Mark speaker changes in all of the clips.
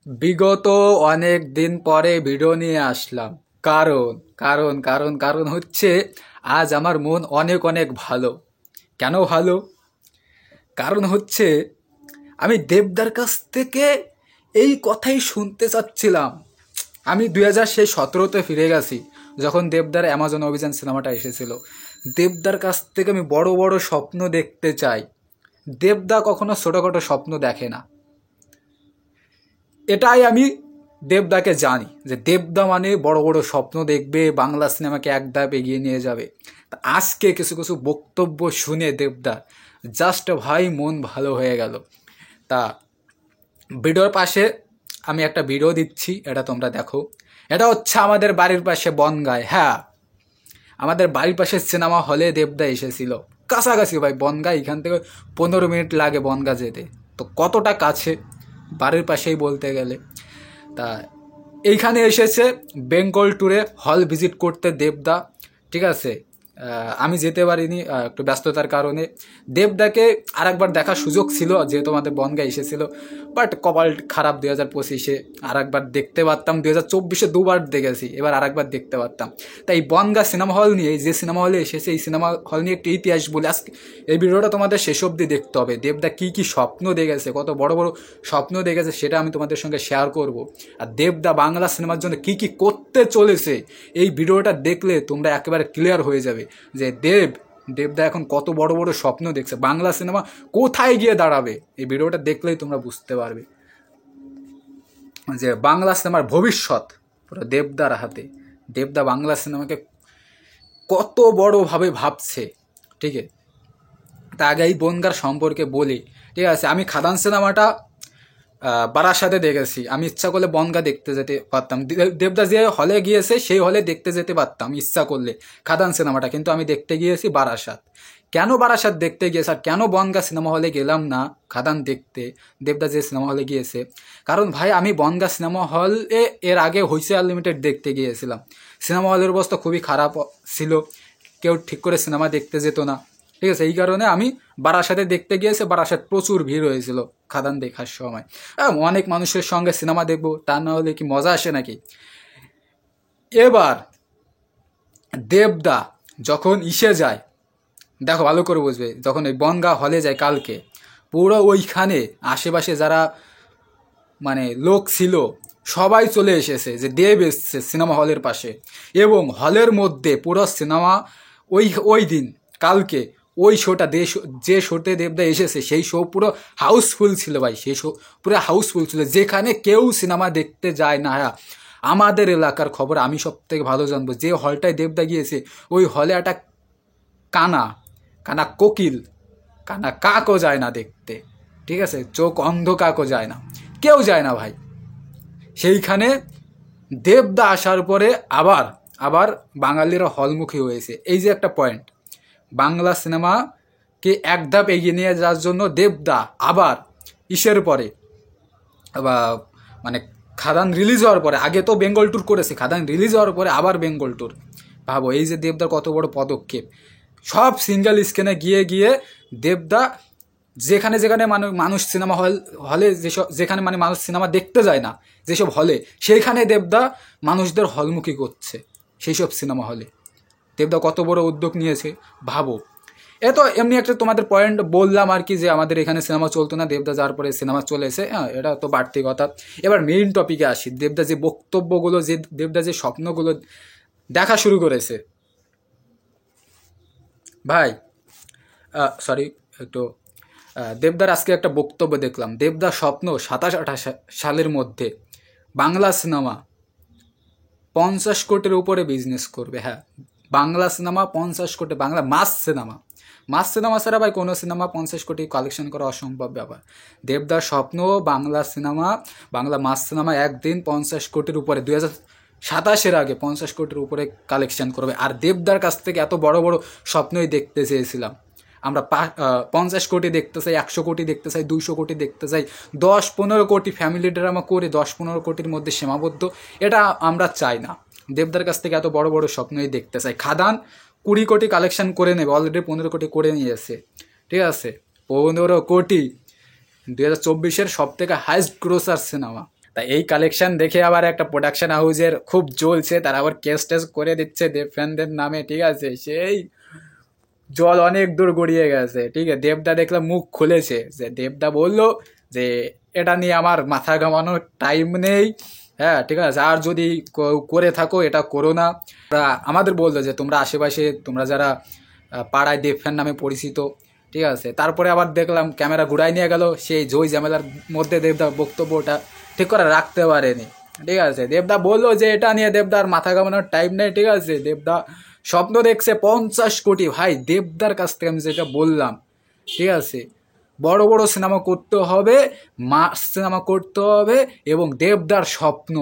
Speaker 1: বিগত অনেক দিন পরে ভিডিও নিয়ে আসলাম। কারণ কারণ কারণ কারণ হচ্ছে আজ আমার মন অনেক অনেক ভালো। কেন ভালো? কারণ হচ্ছে আমি দেবদার কাছ থেকে এই কথাই শুনতে চাচ্ছিলাম। আমি 2017-তে ফিরে গেছি, যখন দেবদার অ্যামাজন অভিযান সিনেমাটা এসেছিল। দেবদার কাছ থেকে আমি বড় বড় স্বপ্ন দেখতে চাই। দেবদা কখনো ছোটোখাটো স্বপ্ন দেখে না। এটাই আমি দেবদাকে জানি যে দেবদা মানে বড় বড় স্বপ্ন দেখবে, বাংলা সিনেমাকে এক ধাপ এগিয়ে নিয়ে যাবে। তা আজকে কিছু কিছু বক্তব্য শুনে দেবদা জাস্ট ভাই মন ভালো হয়ে গেল। তা ভিডিওর পাশে আমি একটা ভিডিও দিচ্ছি, এটা তোমরা দেখো। এটা হচ্ছে আমাদের বাড়ির পাশে বনগাঁয়। হ্যাঁ, আমাদের বাড়ির পাশে সিনেমা হলে দেবদা এসেছিল। কাছাকাছি ভাই, বনগাঁ এখান থেকে 15 মিনিট লাগে বনগাঁ যেতে। তো কতটা কাছে বাড়ির পাশেই বলতে গেলে। তা এইখানে এসেছে বেঙ্গল ট্যুরে হল ভিজিট করতে দেবদা। ঠিক আছে, আমি যেতে পারিনি একটু ব্যস্ততার কারণে। দেবদাকে আর একবার দেখার সুযোগ ছিল যেহেতু আমাদের বনগাঁ এসেছিল, বাট কপাল খারাপ। 2025-এ আর একবার দেখতে পারতাম, 2024-এ দুবার দেখেছি, এবার আর একবার দেখতে পারতাম। তাই বনগাঁ সিনেমা হল নিয়ে, যে সিনেমা হলে এসেছে এই সিনেমা হল নিয়ে একটি ইতিহাস বলে আজকে এই ভিডিওটা তোমাদের শেষ অবধি দেখতে হবে। দেবদা কী কী স্বপ্ন দেখেছে, কত বড় বড় স্বপ্ন দেখেছে, সেটা আমি তোমাদের সঙ্গে শেয়ার করব। আর দেবদা বাংলা সিনেমার জন্য কী কী করতে চলেছে, এই ভিডিওটা দেখলে তোমরা একেবারে ক্লিয়ার হয়ে যাবে যে দেবদা এখন কত বড় বড় স্বপ্ন দেখছে, বাংলা সিনেমা কোথায় গিয়ে দাঁড়াবে। এই ভিডিওটা দেখলেই তোমরা বুঝতে পারবে যে বাংলা সিনেমার ভবিষ্যৎ পুরো দেবদার হাতে। দেবদা বাংলা সিনেমাকে কত বড়োভাবে ভাবছে। ঠিক আছে, তা আগে এই বনগাঁর সম্পর্কে বলি। ঠিক আছে, আমি খাদান সিনেমাটা বারাসাতে দেখেছি। আমি ইচ্ছা করলে বনগাঁ দেখতে যেতে পারতাম। দেবদা যে হলে গিয়েছে সেই হলে দেখতে যেতে পারতাম ইচ্ছা করলে খাদান সিনেমাটা, কিন্তু আমি দেখতে গিয়েছি বারাসাত। কেন বারাসাত দেখতে গিয়েছে আর কেন বনগাঁ সিনেমা হলে গেলাম না খাদান দেখতে, দেবদা যে সিনেমা হলে গিয়েছে? কারণ ভাই আমি বনগাঁ সিনেমা হলে এর আগে হইচই আনলিমিটেড দেখতে গিয়েছিলাম। সিনেমা হলের অবস্থা খুবই খারাপ ছিল, কেউ ঠিক করে সিনেমা দেখতে যেত না। ঠিক আছে, এই কারণে আমি বারাসাতে দেখতে গিয়েছি। বারাসাত প্রচুর ভিড় হয়েছিল খাদান দেখার সময়। অনেক মানুষের সঙ্গে সিনেমা দেখবো, তা না হলে কি মজা আসে নাকি? এবার দেবদা যখন ইসে যায়, দেখো ভালো করে বুঝবে, যখন ওই বনগাঁ হলে যায় কালকে, পুরো ওইখানে আশেপাশে যারা মানে লোক ছিল সবাই চলে এসেছে যে দেব এসছে সিনেমা হলের পাশে। এবং হলের মধ্যে পুরো সিনেমা ওই ওই দিন কালকে ওই শোটা যে শোতে দেবদা এসেছে সেই শো পুরো হাউসফুল ছিল ভাই। সেই শো পুরো হাউসফুল ছিল, যেখানে কেউ সিনেমা দেখতে যায় না। আমাদের এলাকার খবর আমি সব থেকে ভালো জানবো, যে হলটায় দেবদা গিয়েছে ওই হলে একটা কানা কানা কোকিল, কানা কাকও যায় না দেখতে। ঠিক আছে, চোখ অন্ধ কাকও যায় না, কেউ যায় না ভাই সেইখানে। দেবদা আসার পরে আবার আবার বাঙালিরা হলমুখী হয়েছে। এই যে একটা পয়েন্ট, বাংলা সিনেমাকে এক ধাপ এগিয়ে নিয়ে যাওয়ার জন্য দেবদা আবার ইসের পরে বা মানে খাদান রিলিজ হওয়ার পরে, আগে তো বেঙ্গল ট্যুর করেছে, খাদান রিলিজ হওয়ার পরে আবার বেঙ্গল ট্যুর। ভাবো এই যে দেবদার কত বড় পদক্ষেপ। সব সিঙ্গেল স্ক্রিনে গিয়ে গিয়ে দেবদা যেখানে যেখানে মানুষ সিনেমা হলে যেসব, যেখানে মানে মানুষ সিনেমা দেখতে যায় না যেসব হলে, সেইখানে দেবদা মানুষদের হলমুখী করছে সেই সব সিনেমা হলে। দেবদা কত বড় উদ্যোগ নিয়েছে ভাবো। এ তো এমনি একটা তোমাদের পয়েন্ট বললাম আর কি, যে আমাদের এখানে সিনেমা চলতো না, দেবদা যাওয়ার পরে সিনেমা চলেছে। হ্যাঁ, এটা তো বাড়তি কথা। এবার মেইন টপিকে আসি। দেবদা যে বক্তব্যগুলো, যে দেবদা যে স্বপ্নগুলো দেখা শুরু করেছে ভাই, সরি একটু, দেবদার আজকে একটা বক্তব্য দেখলাম। দেবদার স্বপ্ন 27-28 সালের মধ্যে বাংলা সিনেমা 50 কোটির উপরে বিজনেস করবে। হ্যাঁ, বাংলা সিনেমা 50 কোটি, বাংলা মাস সিনেমা ছাড়া ভাই কোনো সিনেমা 50 কোটি কালেকশন করা অসম্ভব ব্যাপার। দেবদার স্বপ্ন বাংলা সিনেমা, বাংলা মাস সিনেমা একদিন 50 কোটির উপরে, 2027-এর আগে 50 কোটির উপরে কালেকশন করবে। আর দেবদার কাছ থেকে এত বড় বড় স্বপ্নই দেখতে চেয়েছিলাম আমরা। 50 কোটি দেখতে চাই, 100 কোটি দেখতে চাই, 200 কোটি দেখতে চাই, 10-15 কোটি ফ্যামিলি ড্রামা করে 10-15 কোটির মধ্যে সীমাবদ্ধ, এটা আমরা চাই না। দেবদার কাছ থেকে এত বড় বড় স্বপ্নই দেখতে চাই। খাদান 20 কোটি কালেকশন করে নেবে, অলরেডি 15 কোটি করে নিয়েছে। ঠিক আছে, 15 কোটি 2024-এর সব থেকে হাইস্ট গ্রোসার সিনেমা। তা এই কালেকশন দেখে আবার একটা প্রোডাকশন হাউসের খুব জ্বলছে, তারা আবার কেস টেস করে দিচ্ছে দেব ফ্যানদের নামে, ঠিক আছে। সেই জল অনেক দূর গড়িয়ে গেছে, ঠিক আছে। দেবদা দেখলাম মুখ খুলেছে, যে দেবদা বললো যে এটা নিয়ে আমার মাথা ঘামানোর টাইম নেই, হ্যাঁ ঠিক আছে, আর যদি করে থাকো এটা করো না। আমাদের বললো যে তোমরা আশেপাশে তোমরা যারা পাড়ায় দেব ফ্যান নামে পরিচিত, ঠিক আছে। তারপরে আবার দেখলাম ক্যামেরা ঘুরাই নিয়ে গেল, সেই জয় ঝামেলার মধ্যে দেবদা বক্তব্যটা ঠিক করে রাখতে পারেনি, ঠিক আছে। দেবদা বললো যে এটা নিয়ে দেবদার মাথা ঘামানোর টাইম নেই, ঠিক আছে। দেবদা স্বপ্ন দেখছে 50 কোটি। ভাই দেবদার কাছ থেকে আমি যেটা বললাম, ঠিক আছে, বড় বড় সিনেমা করতে হবে, মাস সিনেমা করতে হবে, এবং দেবদার স্বপ্ন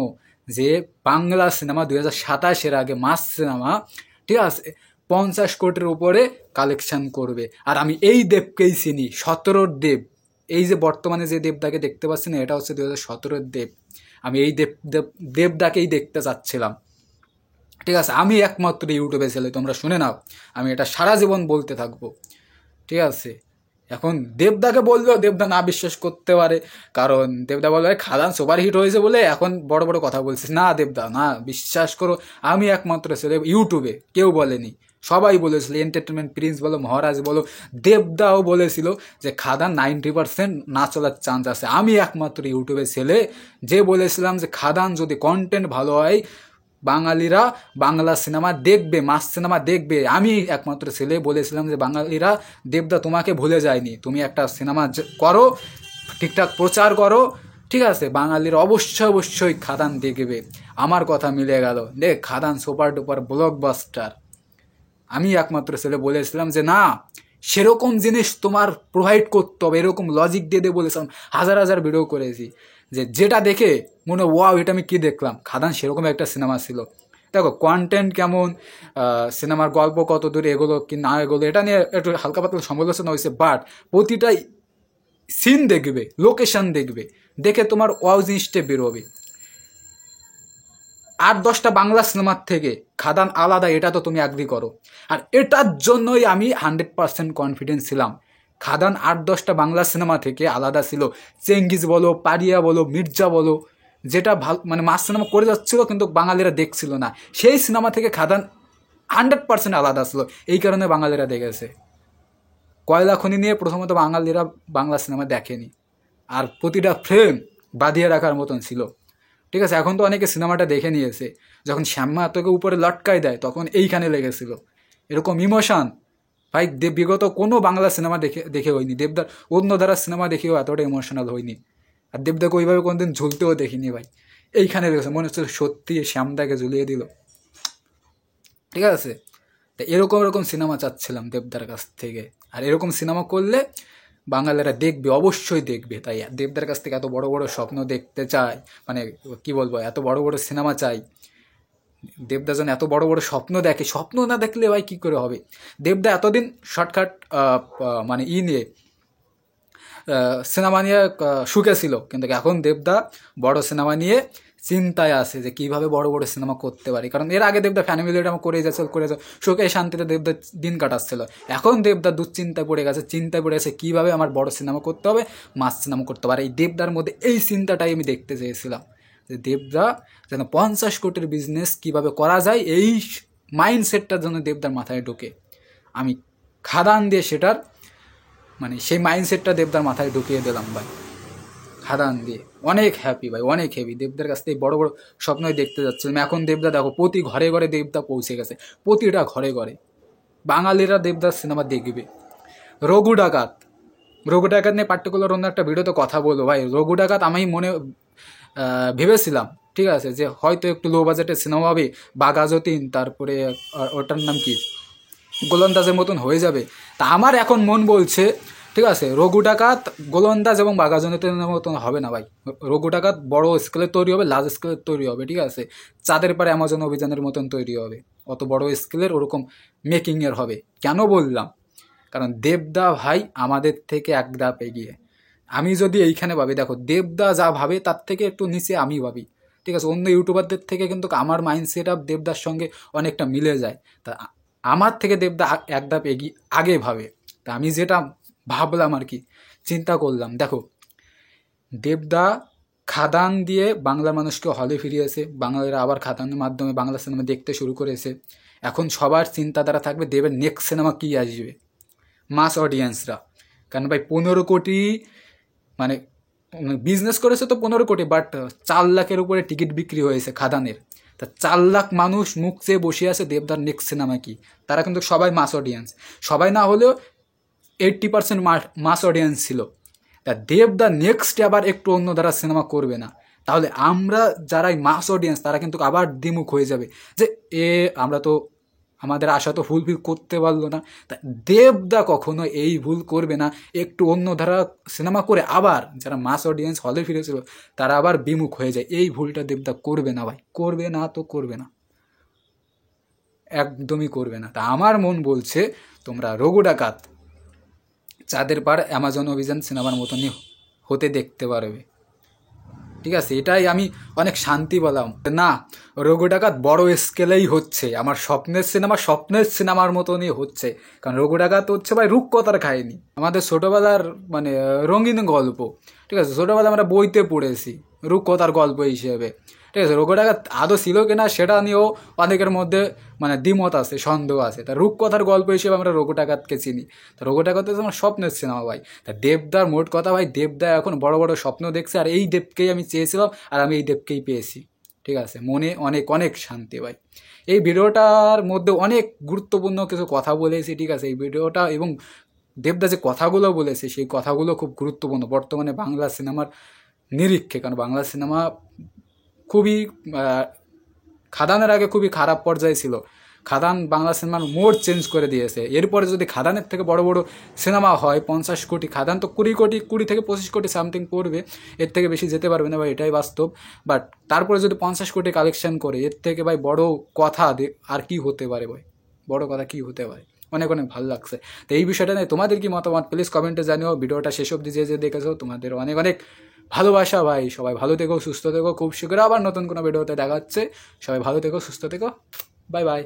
Speaker 1: যে বাংলা সিনেমা 2027-এর আগে মাস সিনেমা, ঠিক আছে, 50 কোটির উপরে কালেকশন করবে। আর আমি এই দেবকেই চিনি, 17-র দেব। এই যে বর্তমানে যে দেবদাকে দেখতে পাচ্ছি না, এটা হচ্ছে 2017-র দেব। আমি এই দেবদাকেই দেখতে চাচ্ছিলাম, ঠিক আছে। আমি একমাত্র ইউটিউবে ছেলে, তোমরা শুনে নাও, আমি এটা সারা জীবন বলতে থাকবো, ঠিক আছে। এখন দেবদাকে বললেও দেবদা না বিশ্বাস করতে পারে, কারণ দেবদা বলবে খাদান সুপার হিট হয়েছে বলে এখন বড় বড় কথা বলছিস। না দেবদা, না, বিশ্বাস করো, আমি একমাত্র ছেলে ইউটিউবে, কেউ বলেনি, সবাই বলেছিল, এন্টারটেনমেন্ট প্রিন্স বলো, মহারাজ বলো, দেবদাও বলেছিল যে খাদান 90% না চলার চান্স আছে। আমি একমাত্র ইউটিউবে ছেলে যে বলেছিলাম যে খাদান যদি কন্টেন্ট ভালো হয়, বাঙালিরা বাংলা সিনেমা দেখবে, মাস সিনেমা দেখবে। আমি একমাত্র ছেলে বলেছিলাম যে বাঙালিরা, দেবদা তোমাকে ভুলে যায়নি, তুমি একটা সিনেমা করো, ঠিকঠাক প্রচার করো, ঠিক আছে, বাঙালির অবশ্যই অবশ্যই খাদান দেখবে। আমার কথা মিলে গেল, দেখ খাদান সুপার ডুপার ব্লকবাস্টার। আমি একমাত্র ছেলে বলেছিলাম যে না, সেরকম জিনিস তোমার প্রোভাইড করতে হবে, এরকম লজিক দিয়ে দিয়ে বলেছিলাম, হাজার হাজার ভিডিও করেছি, যে যেটা দেখে মনে ওয়াও এটা আমি কি দেখলাম। খাদান সেরকম একটা সিনেমা ছিল। দেখো কন্টেন্ট কেমন, সিনেমার গল্প কত দূর এগোলো কি না এগোলো, এটা নিয়ে একটু হালকা পাতলা সমালোচনা হয়েছে, বাট প্রতিটা সিন দেখবে, লোকেশন দেখবে, দেখে তোমার ওয়াও জিনিসটা বেরোবে। 8-10টা বাংলা সিনেমার থেকে খাদান আলাদা, এটা তো তুমি অ্যাগ্রি করো। আর এটার জন্যই আমি 100% কনফিডেন্স ছিলাম। খাদান 8-10টা বাংলা সিনেমা থেকে আলাদা ছিল। চেঙ্গিজ বলো, পারিয়া বলো, মির্জা বলো, যেটা ভালো মানে মাস সিনেমা করে যাচ্ছিল কিন্তু বাঙালিরা দেখছিল না, সেই সিনেমা থেকে খাদান 100% আলাদা ছিল। এই কারণে বাঙালিরা দেখেছে। কয়লা খনি নিয়ে প্রথমত বাঙালিরা বাংলা সিনেমা দেখেনি, আর প্রতিটা ফ্রেম বাঁধিয়ে রাখার মতন ছিল, ঠিক আছে। এখন তো অনেকে সিনেমাটা দেখে নিয়েছে, যখন শ্যামা তোকে উপরে লটকায় দেয় তখন এইখানে লেগেছিল। এরকম ইমোশন ভাই বিগত কোনো বাংলা সিনেমা দেখে হয়নি। দেবদার অন্য ধারা সিনেমা দেখেও এতটা ইমোশনাল হয়নি। আর দেবদাকে ওইভাবে কোনোদিন ঝুলতেও দেখিনি ভাই, এইখানে লেগেছে, মনে হচ্ছে সত্যি শ্যামদাকে ঝুলিয়ে দিল, ঠিক আছে। তো এরকম এরকম সিনেমা চাচ্ছিলাম দেবদার কাছ থেকে। আর এরকম সিনেমা করলে বাঙালিরা দেখবে, অবশ্যই দেখবে। তাই দেবদার কাছ থেকে এত বড় বড় স্বপ্ন দেখতে চাই, মানে কি বলবো, এত বড় বড় সিনেমা চাই। দেবদা যেন এত বড় বড় স্বপ্ন দেখে, স্বপ্ন না দেখলে ভাই কী করে হবে। দেবদা এতদিন শর্টকাট মানে নিয়ে সিনেমা নিয়ে সুখে ছিল, কিন্তু এখন দেবদা বড় সিনেমা নিয়ে চিন্তায় আছে যে কীভাবে বড় বড় সিনেমা করতে পারি। কারণ এর আগে দেবদা ফ্যামিলি ড্রামা করে যাচ্ছে, সুখে শান্তিতে দেবদা দিন কাটাচ্ছিল। এখন দেবদা দুশ্চিন্তায় পড়ে গেছে, চিন্তায় পড়ে গেছে কীভাবে আমার বড় সিনেমা করতে হবে, মাস সিনেমা করতে পারে। এই দেবদার মধ্যে এই চিন্তাটাই আমি দেখতে চেয়েছিলাম, যে দেবদা যেন 50 কোটির বিজনেস কীভাবে করা যায়, এই মাইন্ডসেটটার জন্য দেবদার মাথায় ঢোকে। আমি খাদান দিয়ে সেটার মানে সেই মাইন্ডসেটটা দেবদার মাথায় ঢুকিয়ে দিলাম ভাই, খাদান দিয়ে। অনেক হ্যাপি ভাই, অনেক হ্যাপি। দেবদার কাছ থেকে বড় বড় স্বপ্নই দেখতে যাচ্ছিলাম। এখন দেবদা দেখো প্রতি ঘরে ঘরে দেবদা পৌঁছে গেছে, প্রতিটা ঘরে ঘরে বাঙালিরা দেবদার সিনেমা দেখবে। রঘু ডাকাত, রঘু ডাকাত নিয়ে পার্টিকুলার অন্য একটা ভিডিওতে কথা বলবো ভাই। রঘু ডাকাত আমি ভেবেছিলাম, ঠিক আছে, যে হয়তো একটু লো বাজেটের সিনেমা হবে, বাঘা যতীন, তারপরে ওটার নাম কি, গোলন্দাজের মতন হয়ে যাবে। তা আমার এখন মন বলছে, ঠিক আছে, রঘু ডাকাত গোলন্দাজ এবং বাঘা যতীনের মতন হবে না ভাই। রঘু ডাকাত বড় স্কেলে তৈরি হবে, লার্জ স্কেলে তৈরি হবে, ঠিক আছে। চাঁদের পারে অ্যামাজন অভিযানের মতন তৈরি হবে, অত বড় স্কেলের ওরকম মেকিংয়ের হবে। কেন বললাম, কারণ দেবদা ভাই আমাদের থেকে এক ধাপ এগিয়ে। আমি যদি এইখানে ভাবি, দেখো দেবদা যা ভাবে তার থেকে একটু নিচে আমি ভাবি, ঠিক আছে। অন্য ইউটিউবারদের থেকে কিন্তু আমার মাইন্ডসেট আপ দেবদার সঙ্গে অনেকটা মিলে যায়। তা আমার থেকে দেবদা এক ধাপ এগিয়ে আগে ভাবে। তা আমি যেটা ভাবলাম আর কি, চিন্তা করলাম, দেখো দেবদা খাদান দিয়ে বাংলার মানুষকে হলে ফিরিয়েছে, বাঙালিরা আবার খাদানের মাধ্যমে বাংলা সিনেমা দেখতে শুরু করেছে। এখন সবার চিন্তাধারা থাকবে দেবের নেক্সট সিনেমা কী আসবে, মাস অডিয়েন্সরা। কারণ ভাই 15 কোটি মানে বিজনেস করেছে তো 15 কোটি, বাট 4 লাখের উপরে টিকিট বিক্রি হয়েছে খাদানের। তা 4 লাখ মানুষ মুখ চেয়ে বসে আছে দেবদার নেক্সট সিনেমা কি। তারা কিন্তু সবাই মাস অডিয়েন্স, সবাই না হলেও 80% মাস অডিয়েন্স ছিল। তা দেবদা নেক্সট আবার একটু অন্য ধারা সিনেমা করবে না, তাহলে আমরা যারাই মাস অডিয়েন্স তারা কিন্তু আবার দ্বিমুখ হয়ে যাবে যে আমরা তো আমাদের আশা তো ফুলফিল করতে পারলো না। তা দেবদা কখনো এই ভুল করবে না, একটু অন্য ধারা সিনেমা করে আবার যারা মাস অডিয়েন্স হলে ফিরেছিল তারা আবার বিমুখ হয়ে যায়। এই ভুলটা দেবদা করবে না ভাই, করবে না তো করবে না, একদমই করবে না। তা আমার মন বলছে তোমরা রঘু ডাকাত চাঁদের পাড় অ্যামাজন অভিযান সিনেমার মতনই হতে দেখতে পারবে, ঠিক আছে? এটাই আমি অনেক শান্তি পেলাম। না, রঘু ডাকাত বড় স্কেলেই হচ্ছে, আমার স্বপ্নের সিনেমার মতনই হচ্ছে। কারণ রঘু ডাকাত হচ্ছে ভাই রূপকথার কাহিনী, আমাদের ছোটোবেলার মানে রঙিন গল্প, ঠিক আছে? ছোটোবেলা আমরা বইতে পড়েছি রূপকথার গল্প হিসেবে, ঠিক আছে? রঘু ডাকাত আদৌ ছিল কিনা সেটা নিয়েও অনেকের মধ্যে মানে দ্বিমত আছে, সন্দেহ আছে। তা রূপকথার গল্প হিসেবে আমরা রঘু ডাকাতকে চিনি। তা রঘু ডাকাত হচ্ছে আমার স্বপ্নের সিনেমা ভাই। তা দেবদার মোট কথা ভাই, দেবদা এখন বড় বড় স্বপ্ন দেখছে, আর এই দেবকেই আমি চেয়েছিলাম, আর আমি এই দেবকেই পেয়েছি, ঠিক আছে? মনে অনেক অনেক শান্তি ভাই। এই ভিডিওটার মধ্যে অনেক গুরুত্বপূর্ণ কিছু কথা বলেছি, ঠিক আছে? এই ভিডিওটা এবং দেবদা যে কথাগুলো বলেছে সেই কথাগুলো খুব গুরুত্বপূর্ণ বর্তমানে বাংলা সিনেমার নিরীক্ষে। কারণ বাংলা সিনেমা খুবই খাদানের আগে খুবই খারাপ পর্যায়ে ছিল, খাদান বাংলা সিনেমার মোড চেঞ্জ করে দিয়েছে। এরপরে যদি খাদানের থেকে বড় বড় সিনেমা হয় 50 কোটি, খাদান তো 20 কোটি, 20 থেকে 25 কোটি সামথিং পড়বে, এর থেকে বেশি যেতে পারবে না ভাই, এটাই বাস্তব। বাট তারপরে যদি 50 কোটি কালেকশন করে, এর থেকে ভাই বড় কথা আর কি হতে পারে ভাই, বড় কথা কি হতে পারে? অনেক অনেক ভালো লাগছে। তো এই বিষয়টা নিয়ে তোমাদের কি মতামত প্লিজ কমেন্টে জানিও। ভিডিওটা শেষ অবধি যে দেখেছো তোমাদের অনেক অনেক ভালোবাসা ভাই। সবাই ভালো থেকো, সুস্থ থেকো, খুব শীঘ্র আবার নতুন কোনো ভিডিওতে দেখা হচ্ছে। সবাই ভালো থেকো, সুস্থ থেকো, বাই বাই।